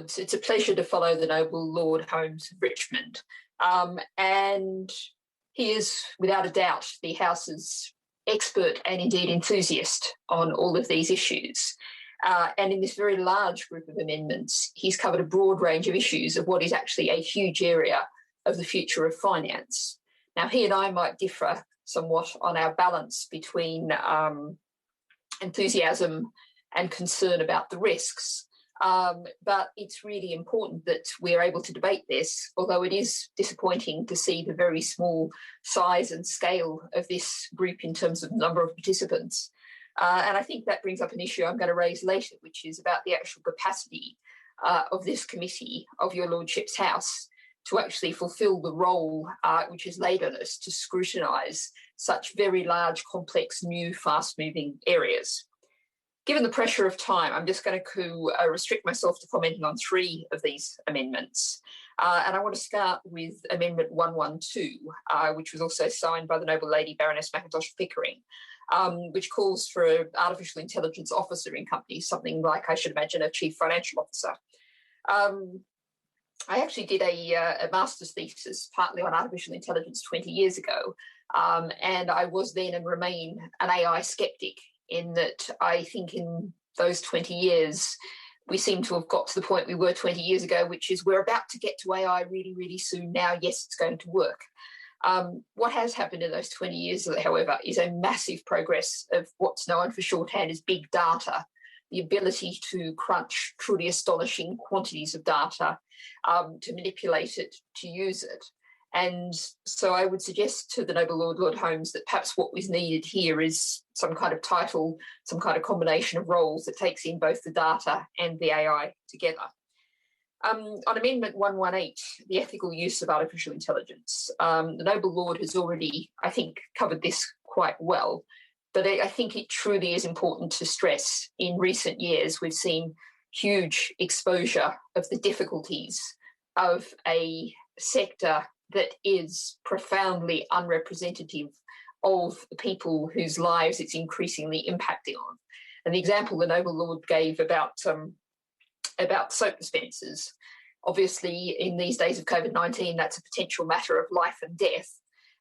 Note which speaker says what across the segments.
Speaker 1: Lords. It's a pleasure to follow the Noble Lord Holmes of Richmond. And he is, without a doubt, the House's expert and indeed enthusiast on all of these issues. And in this very large group of amendments, he's covered a broad range of issues of what is actually a huge area of the future of finance. Now, he and I might differ somewhat on our balance between enthusiasm and concern about the risks. But it's really important that we're able to debate this, although it is disappointing to see the very small size and scale of this group in terms of number of participants. And I think that brings up an issue I'm going to raise later, which is about the actual capacity of this committee, of your Lordship's House, to actually fulfil the role which is laid on us to scrutinise such very large, complex, new, fast-moving areas. Given the pressure of time, I'm just going to restrict myself to commenting on three of these amendments. And I want to start with Amendment 112, which was also signed by the Noble Lady Baroness Mackintosh Pickering, which calls for an artificial intelligence officer in companies, something like, I should imagine, a chief financial officer. I actually did a master's thesis partly on artificial intelligence 20 years ago, and I was then and remain an AI skeptic, in that I think in those 20 years, we seem to have got to the point we were 20 years ago, which is we're about to get to AI really, really soon now. Yes, it's going to work. What has happened in those 20 years, however, is a massive progress of what's known for shorthand as big data, the ability to crunch truly astonishing quantities of data, to manipulate it, to use it. And so I would suggest to the Noble Lord, Lord Holmes, that perhaps what was needed here is some kind of title, some kind of combination of roles that takes in both the data and the AI together. On Amendment 118, the ethical use of artificial intelligence, the Noble Lord has already, I think, covered this quite well, but I think it truly is important to stress in recent years we've seen huge exposure of the difficulties of a sector that is profoundly unrepresentative of the people whose lives it's increasingly impacting on. And the example the Noble Lord gave about soap dispensers, obviously in these days of COVID-19, that's a potential matter of life and death.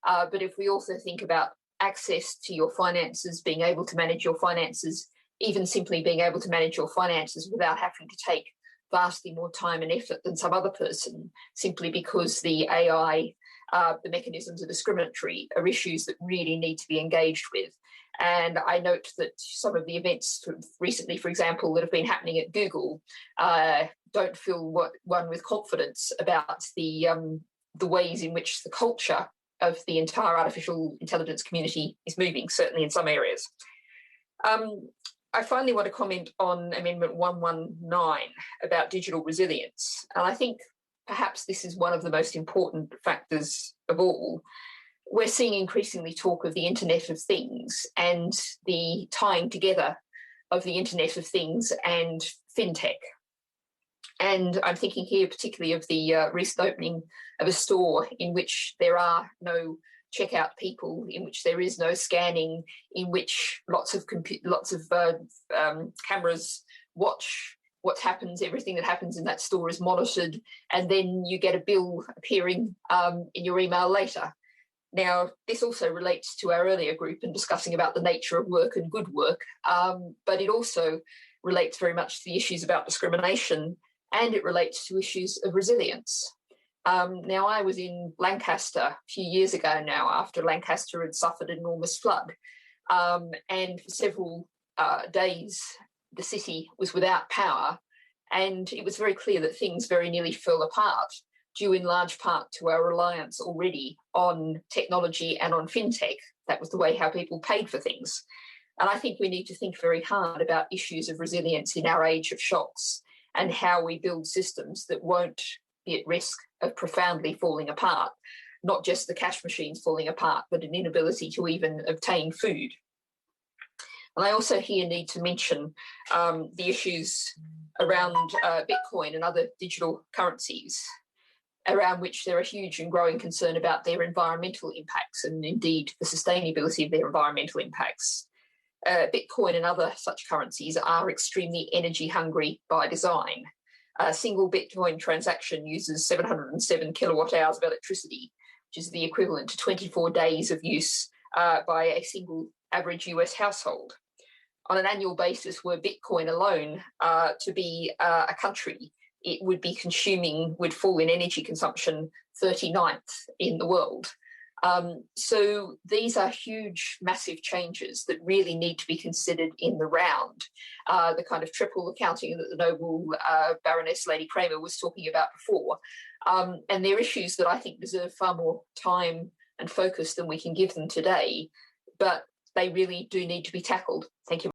Speaker 1: But if we also think about access to your finances, being able to manage your finances, even simply being able to manage your finances without having to take vastly more time and effort than some other person, simply because the AI, the mechanisms are discriminatory, are issues that really need to be engaged with. And I note that some of the events recently, for example, that have been happening at Google don't fill one with confidence about the ways in which the culture of the entire artificial intelligence community is moving, certainly in some areas. I finally want to comment on Amendment 119 about digital resilience. And I think perhaps this is one of the most important factors of all. We're seeing increasingly talk of the Internet of Things and the tying together of the Internet of Things and fintech. And I'm thinking here particularly of the recent opening of a store in which there are no checkout people, in which there is no scanning, in which lots of cameras watch what happens. Everything that happens in that store is monitored, and then you get a bill appearing in your email later. Now, this also relates to our earlier group in discussing about the nature of work and good work, but it also relates very much to the issues about discrimination, and it relates to issues of resilience. Now, I was in Lancaster a few years ago now, after Lancaster had suffered an enormous flood, and for several days the city was without power, and it was very clear that things very nearly fell apart, due in large part to our reliance already on technology and on fintech. That was the way how people paid for things. And I think we need to think very hard about issues of resilience in our age of shocks, and how we build systems that won't be at risk of profoundly falling apart, not just the cash machines falling apart, but an inability to even obtain food. And I also here need to mention the issues around Bitcoin and other digital currencies, around which there are huge and growing concern about their environmental impacts and indeed the sustainability of their environmental impacts. Bitcoin and other such currencies are extremely energy hungry by design. A single Bitcoin transaction uses 707 kilowatt hours of electricity, which is the equivalent to 24 days of use by a single average US household. On an annual basis, were Bitcoin alone to be a country, it would fall in energy consumption 39th in the world. So these are huge, massive changes that really need to be considered in the round. The kind of triple accounting that the Nobel Baroness Lady Kramer was talking about before. And they're issues that I think deserve far more time and focus than we can give them today, but they really do need to be tackled. Thank you.